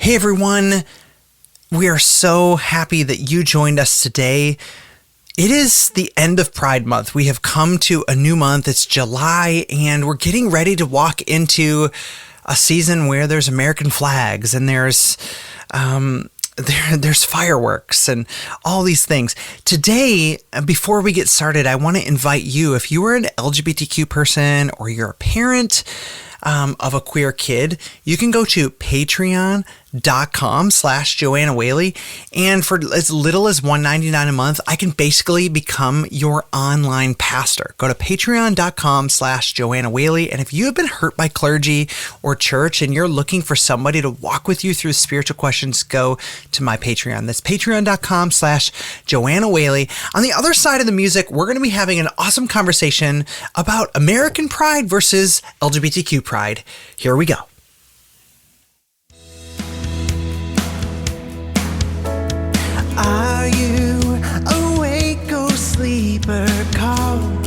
Hey everyone, we are so happy that you joined us today. It is the end of Pride Month. We have come to a new month. It's July, and we're getting ready to walk into a season where there's American flags and there's fireworks and all these things. Today, before we get started, I want to invite you, if you are an LGBTQ person or you're a parent of a queer kid, you can go to patreon.com/JOANNA WHALEY, and for as little as $1.99 a month, I can basically become your online pastor. Go to patreon.com/JOANNA WHALEY, and if you have been hurt by clergy or church and you're looking for somebody to walk with you through spiritual questions, go to my Patreon. That's patreon.com/JOANNA WHALEY. On the other side of the music, we're going to be having an awesome conversation about American pride versus LGBTQ pride. Here we go. Are you awake or sleeper? Come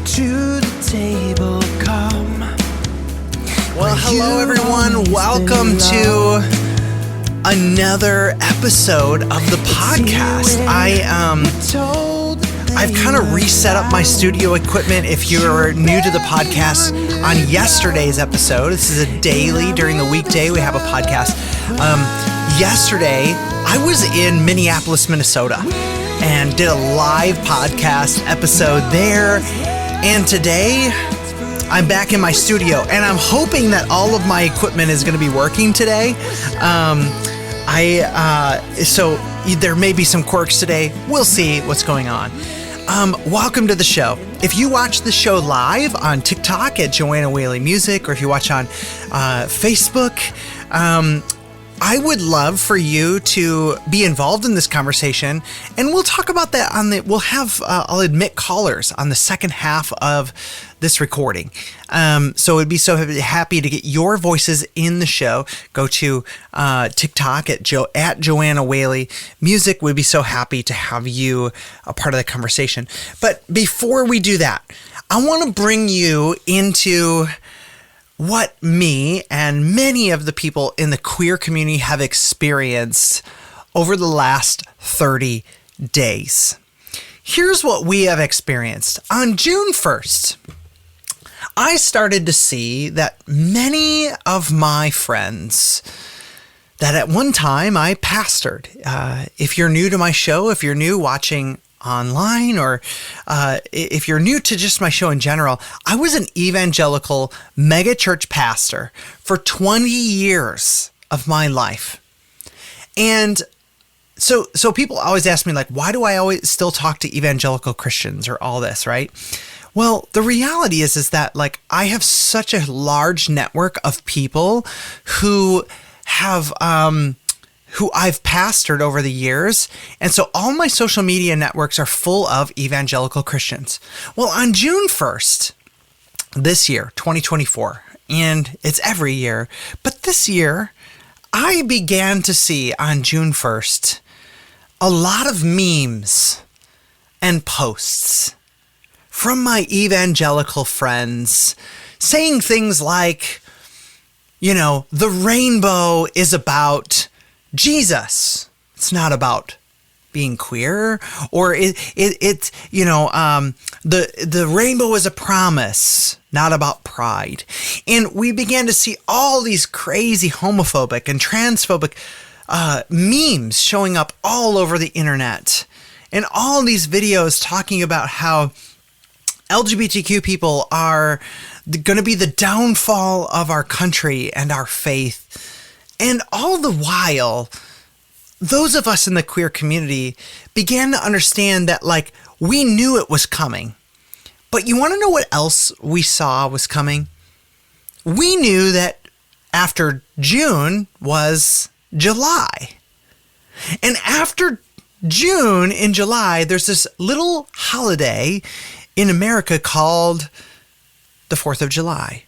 to the table, come. Well, hello everyone. Welcome to another episode of the podcast. I've kind of reset up my studio equipment. If you're new to the podcast, on yesterday's episode, this is a daily during the weekday, we have a podcast. Yesterday, I was in Minneapolis, Minnesota, and did a live podcast episode there. And today, I'm back in my studio, and I'm hoping that all of my equipment is going to be working today. So there may be some quirks today. We'll see what's going on. Welcome to the show. If you watch the show live on TikTok at Joanna Whaley Music, or if you watch on Facebook, I would love for you to be involved in this conversation, and we'll talk about that we'll have, I'll admit callers on the second half of this recording. So I'd be so happy to get your voices in the show. Go to TikTok at Joanna Whaley Music. We'd be so happy to have you a part of the conversation. But before we do that, I want to bring you into what me and many of the people in the queer community have experienced over the last 30 days. Here's what we have experienced. On June 1st, I started to see that many of my friends that at one time I pastored. If you're new to my show, if you're new watching online, or if you're new to just my show in general, I was an evangelical megachurch pastor for 20 years of my life. And so people always ask me, like, why do I always still talk to evangelical Christians or all this, right? Well, the reality is that, like, I have such a large network of people who have who I've pastored over the years. And so all my social media networks are full of evangelical Christians. Well, on June 1st, this year, 2024, and it's every year, but this year, I began to see on June 1st, a lot of memes and posts from my evangelical friends saying things like, you know, the rainbow is about Jesus. It's not about being queer, or the rainbow is a promise, not about pride. And we began to see all these crazy homophobic and transphobic memes showing up all over the internet, and all these videos talking about how LGBTQ people are going to be the downfall of our country and our faith. And all the while, those of us in the queer community began to understand that, like, we knew it was coming. But you want to know what else we saw was coming? We knew that after June was July. And after June, in July, there's this little holiday in America called the 4th of July.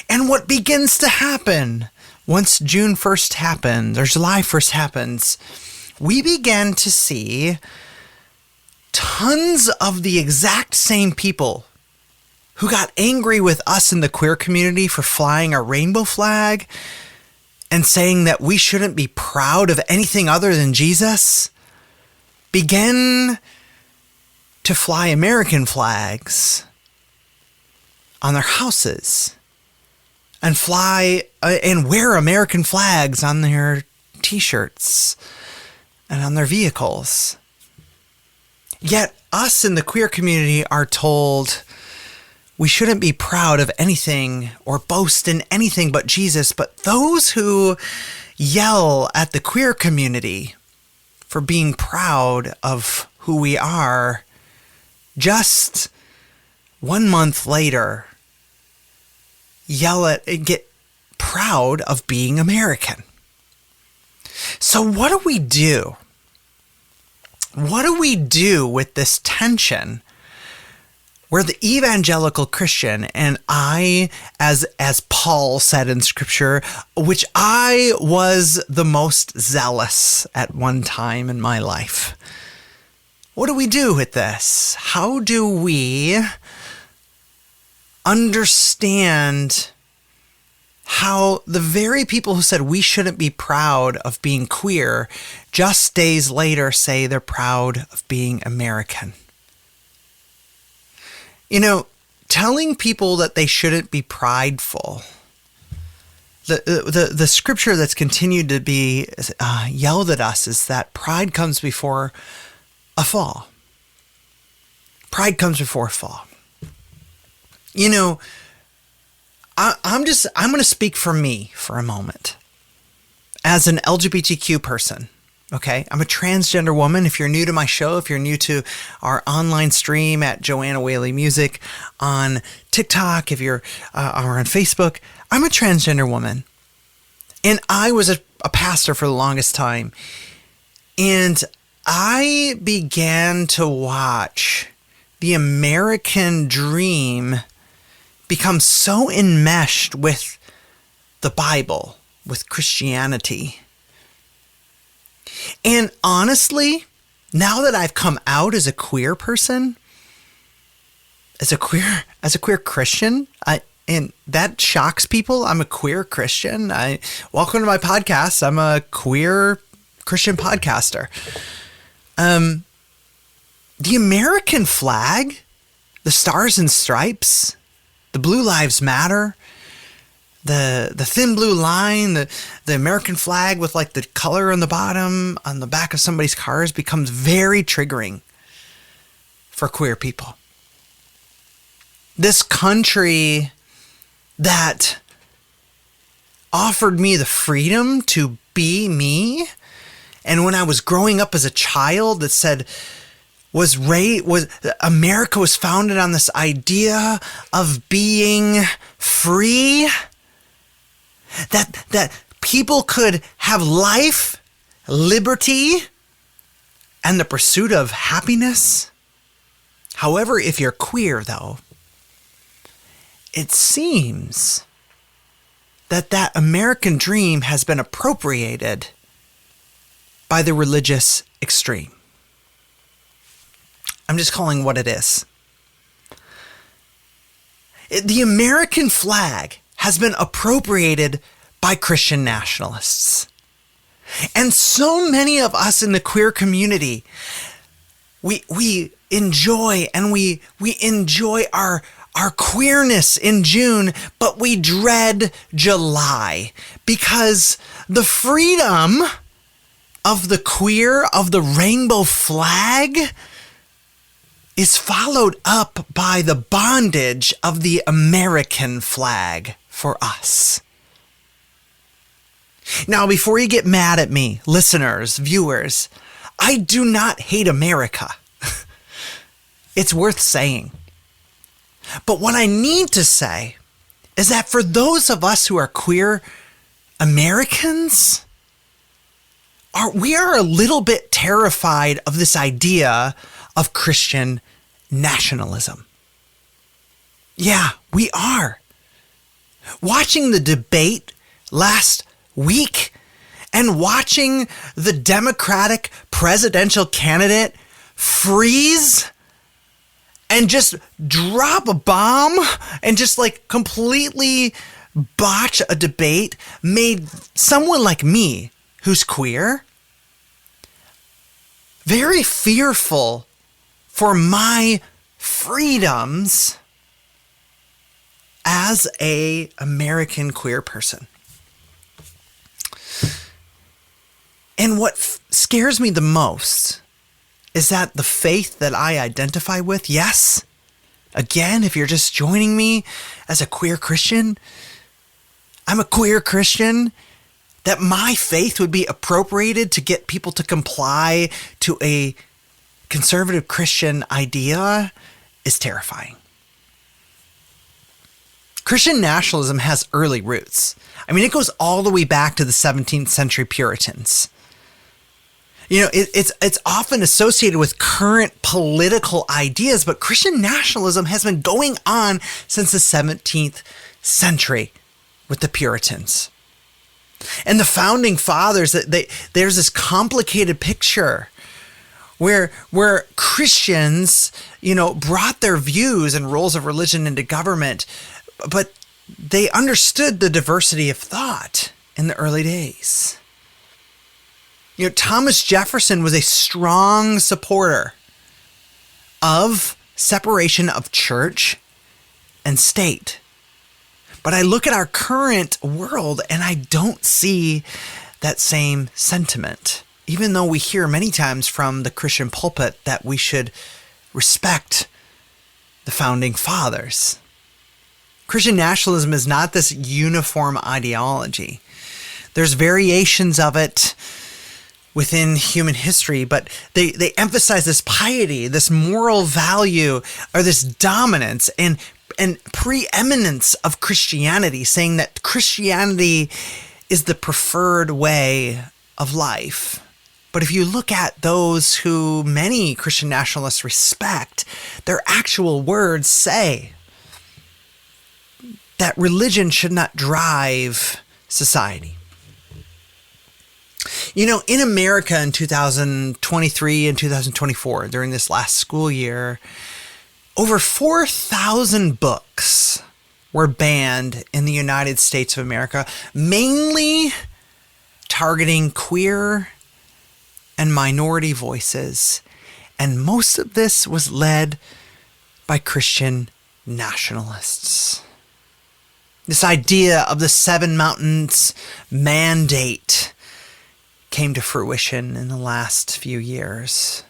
And what begins to happen once June 1st happens, or July 1st happens, we began to see tons of the exact same people who got angry with us in the queer community for flying a rainbow flag and saying that we shouldn't be proud of anything other than Jesus began to fly American flags on their houses and fly and wear American flags on their t-shirts and on their vehicles. Yet us in the queer community are told we shouldn't be proud of anything or boast in anything but Jesus. But those who yell at the queer community for being proud of who we are, just 1 month later, get proud of being American. So what do we do? What do we do with this tension where the evangelical Christian, and I, as Paul said in Scripture, which I was the most zealous at one time in my life. What do we do with this? How do we understand how the very people who said we shouldn't be proud of being queer just days later say they're proud of being American? You know, telling people that they shouldn't be prideful, the scripture that's continued to be yelled at us is that pride comes before a fall. Pride comes before a fall. You know, I'm going to speak for me for a moment as an LGBTQ person. Okay, I'm a transgender woman. If you're new to my show, if you're new to our online stream at JOANNA WHALEY Music on TikTok, if you're or on Facebook, I'm a transgender woman. And I was a pastor for the longest time. And I began to watch the American dream become so enmeshed with the Bible, with Christianity. And honestly, now that I've come out as a queer person, as a queer Christian, and that shocks people. I'm a queer Christian. Welcome to my podcast. I'm a queer Christian podcaster. The American flag, the stars and stripes, the Blue Lives Matter, the thin blue line, the American flag with like the color on the bottom on the back of somebody's cars becomes very triggering for queer people. This country that offered me the freedom to be me, and when I was growing up as a child, that said America was founded on this idea of being free. That people could have life, liberty, and the pursuit of happiness. However, if you're queer, though, it seems that American dream has been appropriated by the religious extreme. I'm just calling what it is. The American flag has been appropriated by Christian nationalists. And so many of us in the queer community, we enjoy and we enjoy our queerness in June, but we dread July because the freedom of the queer, of the rainbow flag, is followed up by the bondage of the American flag for us. Now, before you get mad at me, listeners, viewers, I do not hate America. It's worth saying. But what I need to say is that for those of us who are queer Americans, we are a little bit terrified of this idea of Christian nationalism. Yeah, we are. Watching the debate last week and watching the Democratic presidential candidate freeze and just drop a bomb and just like completely botch a debate made someone like me, who's queer, very fearful for my freedoms as a American queer person. And what scares me the most is that the faith that I identify with, yes, again, if you're just joining me as a queer Christian, I'm a queer Christian, that my faith would be appropriated to get people to comply to a conservative Christian idea is terrifying. Christian nationalism has early roots. I mean, it goes all the way back to the 17th century Puritans. You know, it's often associated with current political ideas, but Christian nationalism has been going on since the 17th century with the Puritans. And the founding fathers, there's this complicated picture where Christians, you know, brought their views and roles of religion into government, but they understood the diversity of thought in the early days. You know, Thomas Jefferson was a strong supporter of separation of church and state. But I look at our current world and I don't see that same sentiment, even though we hear many times from the Christian pulpit that we should respect the founding fathers. Christian nationalism is not this uniform ideology. There's variations of it within human history, but they emphasize this piety, this moral value, or this dominance and preeminence of Christianity, saying that Christianity is the preferred way of life. But if you look at those who many Christian nationalists respect, their actual words say that religion should not drive society. You know, in America in 2023 and 2024, during this last school year, over 4,000 books were banned in the United States of America, mainly targeting queer and minority voices. And most of this was led by Christian nationalists. This idea of the Seven Mountains Mandate came to fruition in the last few years.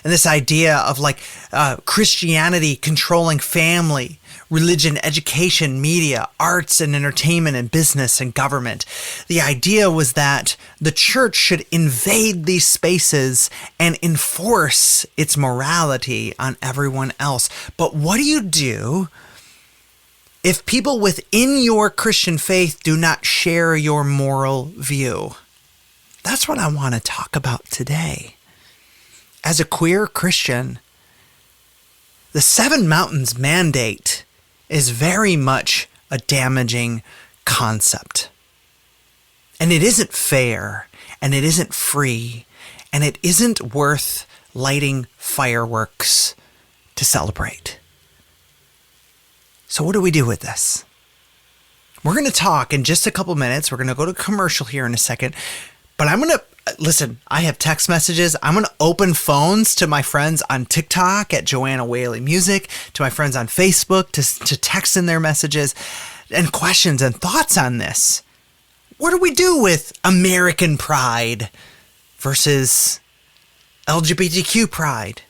And this idea of Christianity controlling family, religion, education, media, arts and entertainment and business and government. The idea was that the church should invade these spaces and enforce its morality on everyone else. But what do you do if people within your Christian faith do not share your moral view? That's what I want to talk about today. As a queer Christian, the Seven Mountains Mandate is very much a damaging concept. And it isn't fair, and it isn't free, and it isn't worth lighting fireworks to celebrate. So what do we do with this? We're going to talk in just a couple minutes. We're going to go to commercial here in a second. But I'm going to, listen, I have text messages. I'm going to open phones to my friends on TikTok at JOANNA WHALEY Music, to my friends on Facebook to text in their messages and questions and thoughts on this. What do we do with American pride versus LGBTQ pride?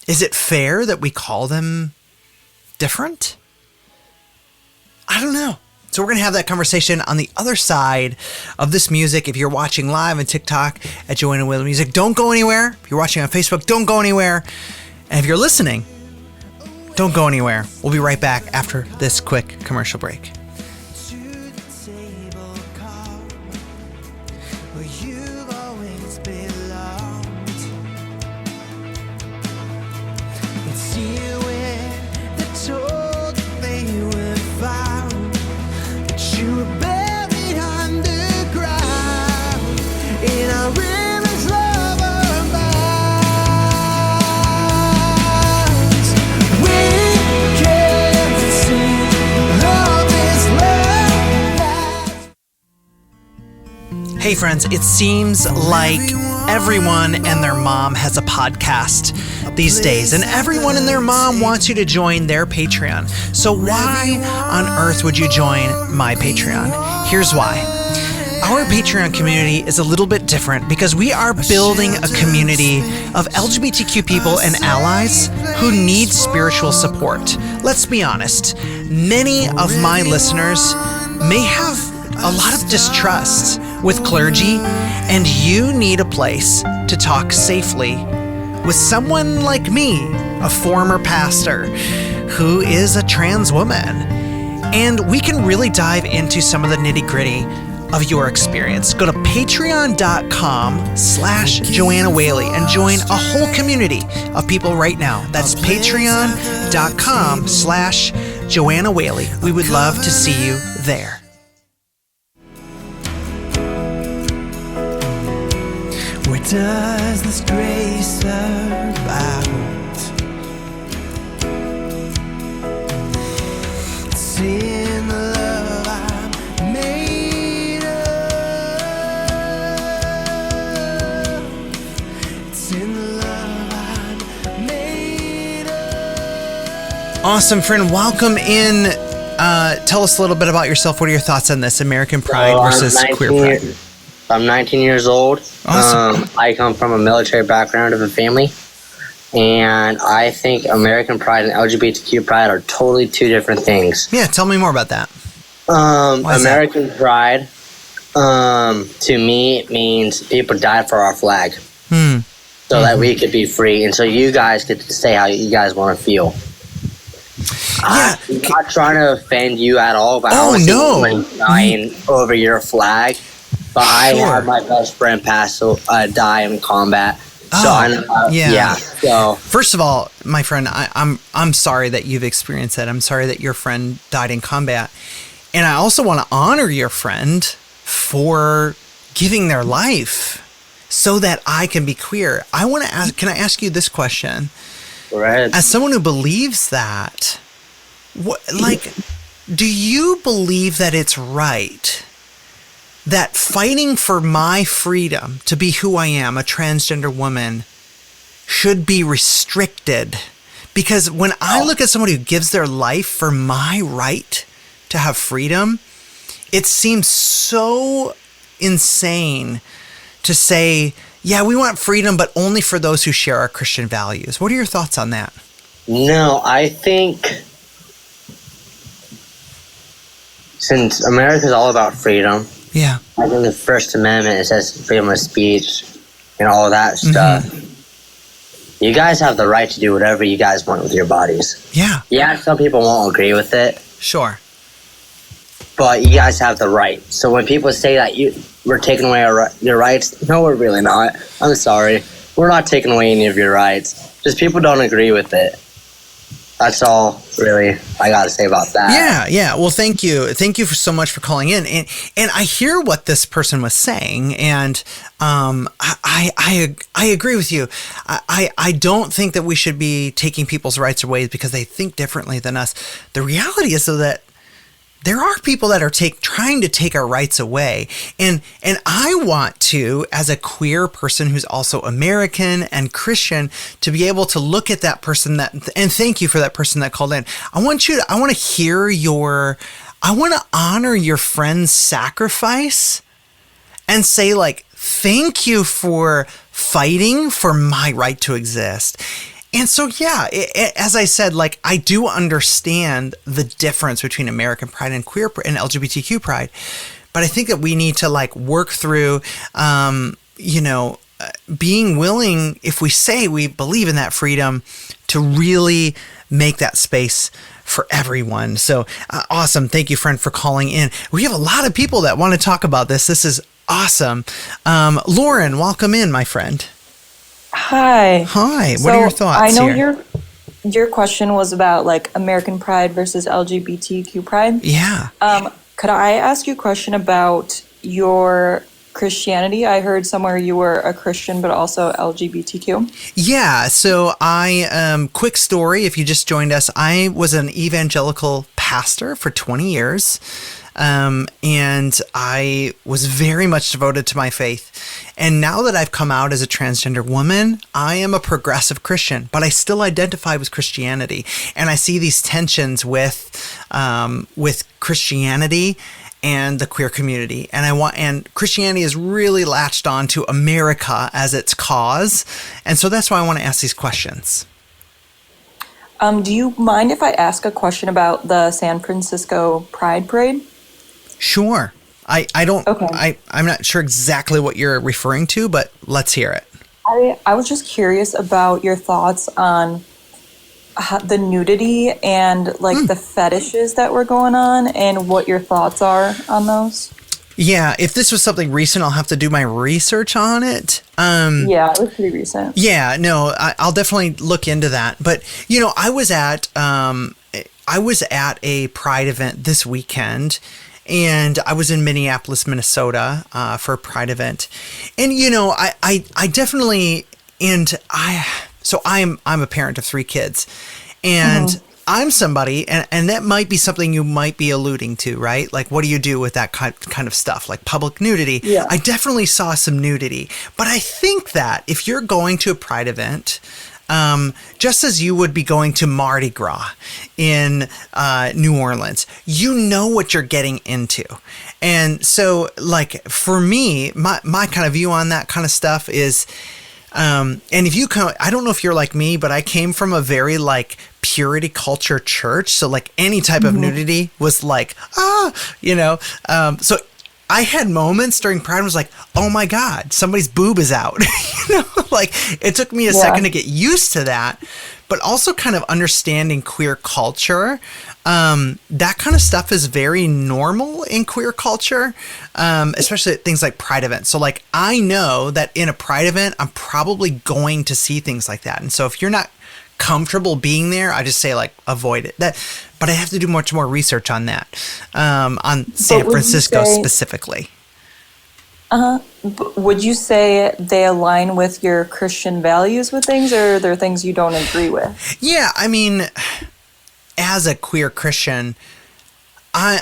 Is it fair that we call them different? I don't know. So we're going to have that conversation on the other side of this music. If you're watching live on TikTok at JOANNA WHALEY Music, don't go anywhere. If you're watching on Facebook, don't go anywhere. And if you're listening, don't go anywhere. We'll be right back after this quick commercial break. We can see love. Hey friends, it seems like everyone and their mom has a podcast these days, and everyone and their mom wants you to join their Patreon. So why on earth would you join my Patreon? Here's why. Our Patreon community is a little bit different because we are building a community of LGBTQ people and allies who need spiritual support. Let's be honest, many of my listeners may have a lot of distrust with clergy, and you need a place to talk safely with someone like me, a former pastor who is a trans woman. And we can really dive into some of the nitty-gritty of your experience. Go to patreon.com/Joanna Whaley and join a whole community of people right now. That's patreon.com/Joanna Whaley. We would love to see you there. Where does this grace abound? It's in the love I'm made of. It's in the love I'm made of. Awesome, friend. Welcome in. Tell us a little bit about yourself. What are your thoughts on this? American Pride versus queer pride? I'm 19 years old. Awesome. I come from a military background of a family, and I think American Pride and LGBTQ Pride are totally two different things. Yeah, tell me more about that. American Pride, to me, it means people died for our flag, so that we could be free, and so you guys get to say how you guys want to feel. Yeah. I'm not trying to offend you at all, but I don't see anyone dying over your flag. But I had my best friend die in combat. So So first of all, my friend, I'm sorry that you've experienced that. I'm sorry that your friend died in combat, and I also want to honor your friend for giving their life so that I can be queer. I want to ask. Can I ask you this question? Right. As someone who believes that, do you believe that it's right that fighting for my freedom to be who I am, a transgender woman, should be restricted? Because when I look at somebody who gives their life for my right to have freedom, it seems so insane to say, yeah, we want freedom, but only for those who share our Christian values. What are your thoughts on that? No, I think since America is all about freedom, yeah, I think the First Amendment, it says freedom of speech and all that stuff. You guys have the right to do whatever you guys want with your bodies. Yeah. Yeah, some people won't agree with it. Sure. But you guys have the right. So when people say that we're taking away your rights, no, we're really not. I'm sorry. We're not taking away any of your rights. Just people don't agree with it. That's all really I got to say about that. Yeah. Well, thank you. Thank you so much for calling in. And I hear what this person was saying, and I agree with you. I don't think that we should be taking people's rights away because they think differently than us. The reality is, though, that there are people that are trying to take our rights away. And I want to, as a queer person who's also American and Christian, to be able to look at that person and thank you for that person that called in. I want to honor your friend's sacrifice and say, like, thank you for fighting for my right to exist. And so, yeah, as I said, like, I do understand the difference between American Pride and queer and LGBTQ Pride, but I think that we need to, like, work through, being willing, if we say we believe in that freedom, to really make that space for everyone. So awesome. Thank you, friend, for calling in. We have a lot of people that want to talk about this. This is awesome. Lauren, welcome in, my friend. Hi. What are your thoughts? I know your question was about, like, American Pride versus LGBTQ Pride. Yeah. Could I ask you a question about your Christianity? I heard somewhere you were a Christian, but also LGBTQ. Yeah. So quick story, if you just joined us, I was an evangelical pastor for 20 years. and I was very much devoted to my faith. And now that I've come out as a transgender woman, I am a progressive Christian, but I still identify with Christianity. And I see these tensions with Christianity and the queer community. And Christianity is really latched on to America as its cause. And so that's why I want to ask these questions. Do you mind if I ask a question about the San Francisco Pride Parade? Sure. I don't, Okay. I'm not sure exactly what you're referring to, but let's hear it. I was just curious about your thoughts on the nudity and the fetishes that were going on and what your thoughts are on those. Yeah, if this was something recent, I'll have to do my research on it. Yeah, it was pretty recent. Yeah, no, I'll definitely look into that. But I was at a Pride event this weekend, and I was in Minneapolis, Minnesota, for a Pride event, and I definitely So I'm a parent of 3 kids, and I'm somebody, and that might be something you might be alluding to, right? Like, what do you do with that kind of stuff, like public nudity? Yeah. I definitely saw some nudity, but I think that if you're going to a Pride event, just as you would be going to Mardi Gras in New Orleans, you know what you're getting into. And so, like, for me, my kind of view on that kind of stuff is, and if you come, I don't know if you're like me, but I came from a very purity culture church. So any type of nudity was so I had moments during Pride was like, oh my God, somebody's boob is out. It took me a second to get used to that, but also kind of understanding queer culture. That kind of stuff is very normal in queer culture, especially at things like Pride events. So I know that in a Pride event, I'm probably going to see things like that. And so if you're not comfortable being there, I just say avoid it. But I have to do much more research on that, on San Francisco specifically. Would you say they align with your Christian values with things, or are there things you don't agree with? Yeah, I mean, as a queer Christian, I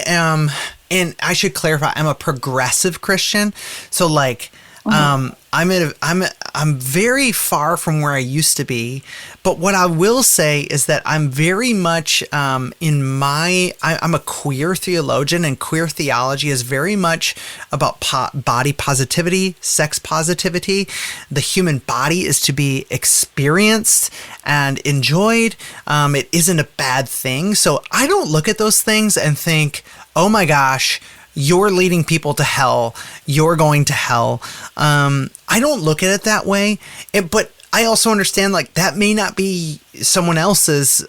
am, and I should clarify, I'm a progressive Christian. So I'm very far from where I used to be, but what I will say is that I'm very much I'm a queer theologian, and queer theology is very much about body positivity, sex positivity. The human body is to be experienced and enjoyed. It isn't a bad thing. So I don't look at those things and think, oh my gosh, you're leading people to hell, you're going to hell. I don't look at it that way, but I also understand that may not be someone else's,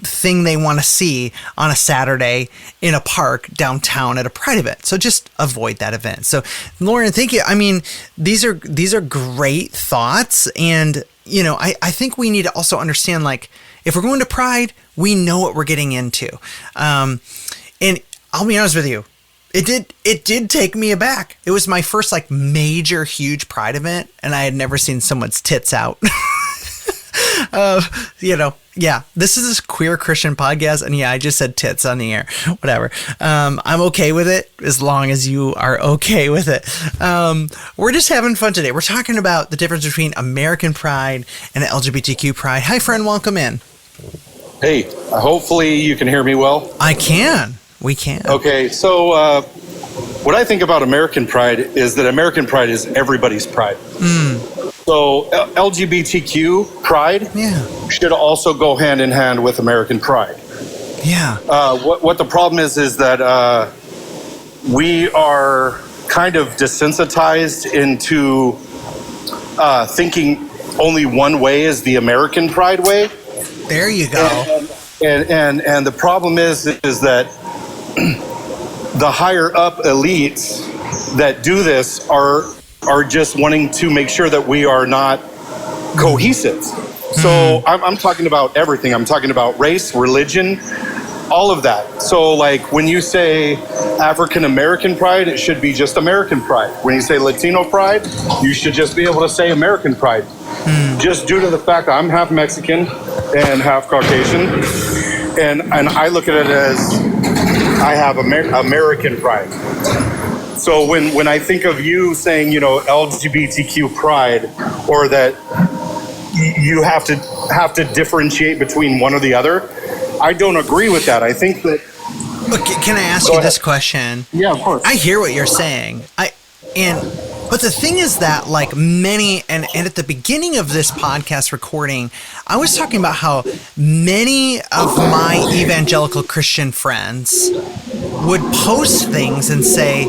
thing they want to see on a Saturday in a park downtown at a Pride event. So just avoid that event. So Lauren, thank you. I mean, these are great thoughts. And, I think we need to also understand, if we're going to Pride, we know what we're getting into. And I'll be honest with you, it did take me aback. It was my first major huge Pride event, and I had never seen someone's tits out. This is a queer Christian podcast, and I just said tits on the air. Whatever. I'm okay with it as long as you are okay with it. We're just having fun today. We're talking about the difference between American Pride and LGBTQ Pride. Hi, friend. Welcome in. Hey, hopefully you can hear me well. I can. We can. Okay, so what I think about American Pride is that American Pride is everybody's pride. So LGBTQ Pride should also go hand in hand with American Pride. Yeah. What the problem is that we are kind of desensitized into thinking only one way is the American Pride way. There you go. And the problem is that the higher up elites that do this are just wanting to make sure that we are not cohesive. So I'm talking about everything. I'm talking about race, religion, all of that. So when you say African American Pride, it should be just American Pride. When you say Latino Pride, you should just be able to say American Pride. Just due to the fact that I'm half Mexican and half Caucasian. and I look at it as I have American pride. So when I think of you saying, you know, LGBTQ pride, or that you have to differentiate between one or the other, I don't agree with that. I think that. Look, can I ask you this question? Yeah, of course. I hear what you're saying. But the thing is that, like many, and at the beginning of this podcast recording, I was talking about how many of my evangelical Christian friends would post things and say,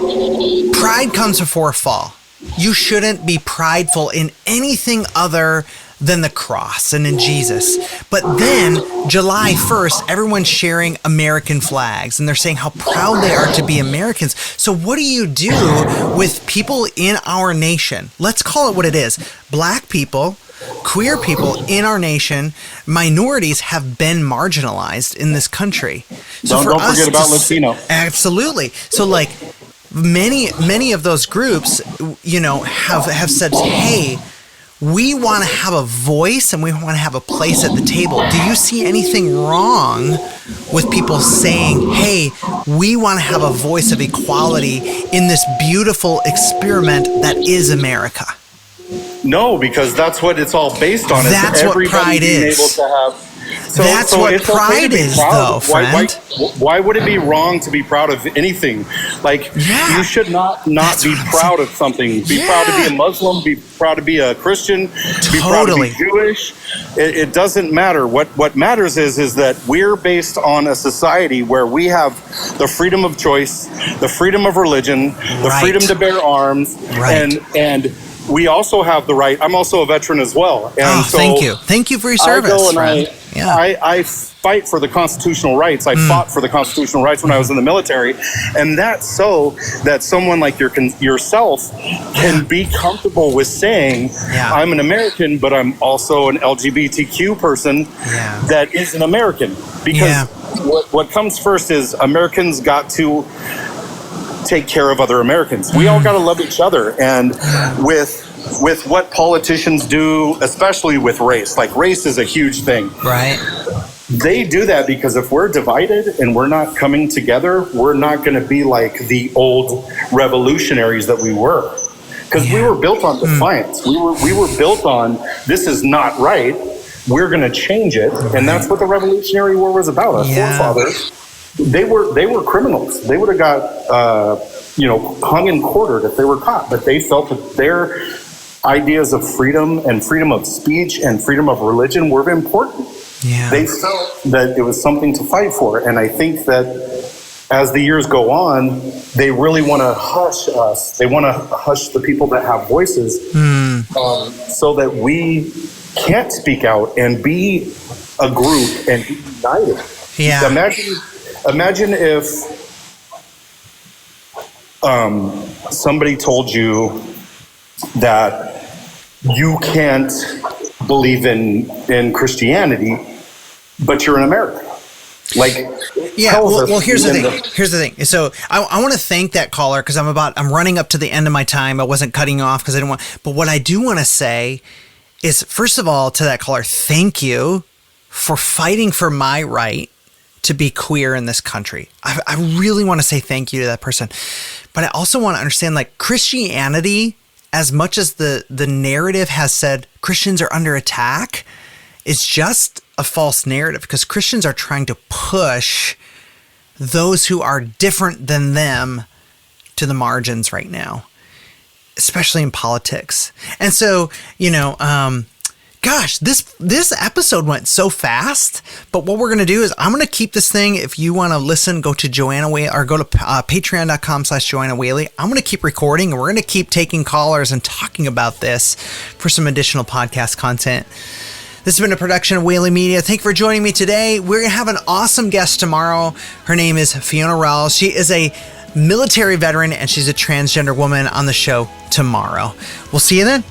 pride comes before a fall. You shouldn't be prideful in anything other than the cross and in Jesus. But then July 1st, everyone's sharing American flags and they're saying how proud they are to be Americans. So what do you do with people in our nation? Let's call it what it is. Black people, queer people in our nation, minorities have been marginalized in this country. So don't forget about Latino. Absolutely. So like many of those groups, you know, have said, hey, we want to have a voice and we want to have a place at the table. Do you see anything wrong with people saying, hey, we want to have a voice of equality in this beautiful experiment that is America? No, because that's what it's all based on. That's what pride is. Able to have, that's what pride is, though, friend. Why would it be wrong to be proud of anything? Like, you should not be proud of something. Be proud to be a Muslim. Be proud to be a Christian. Be proud to be Jewish. It doesn't matter. What matters is that we're based on a society where we have the freedom of choice, the freedom of religion, the freedom to bear arms, and we also have the right. I'm also a veteran as well. And so thank you for your service, friend. I fight for the constitutional rights. I fought for the constitutional rights when I was in the military, and that's so that someone like yourself can be comfortable with saying, I'm an American, but I'm also an LGBTQ person that is an American. Because what comes first is Americans got to take care of other Americans. We all got to love each other. And with what politicians do, especially with race, like race is a huge thing. Right. They do that because if we're divided and we're not coming together, we're not going to be like the old revolutionaries that we were. Because we were built on defiance. We were built on, this is not right. We're going to change it. And that's what the Revolutionary War was about. Our forefathers, they were criminals. They would have got hung and quartered if they were caught. But they felt that their ideas of freedom and freedom of speech and freedom of religion were important. Yeah. They felt that it was something to fight for. And I think that as the years go on, they really want to hush us. They want to hush the people that have voices so that we can't speak out and be a group and be united. Yeah. Imagine if somebody told you that you can't believe in Christianity, but you're an American. Like, well, here's the thing. Here's the thing. So I want to thank that caller because I'm running up to the end of my time. I wasn't cutting you off because I didn't want. But what I do want to say is, first of all, to that caller, thank you for fighting for my right to be queer in this country. I really want to say thank you to that person. But I also want to understand, like, Christianity, as much as the narrative has said Christians are under attack, is just a false narrative because Christians are trying to push those who are different than them to the margins right now, especially in politics. And so, gosh, this episode went so fast, but what we're going to do is I'm going to keep this thing. If you want to listen, go to Joanna Whaley or go to patreon.com/Joanna Whaley. I'm going to keep recording and we're going to keep taking callers and talking about this for some additional podcast content. This has been a production of Whaley Media. Thank you for joining me today. We're going to have an awesome guest tomorrow. Her name is Fiona Rawls. She is a military veteran and she's a transgender woman on the show tomorrow. We'll see you then.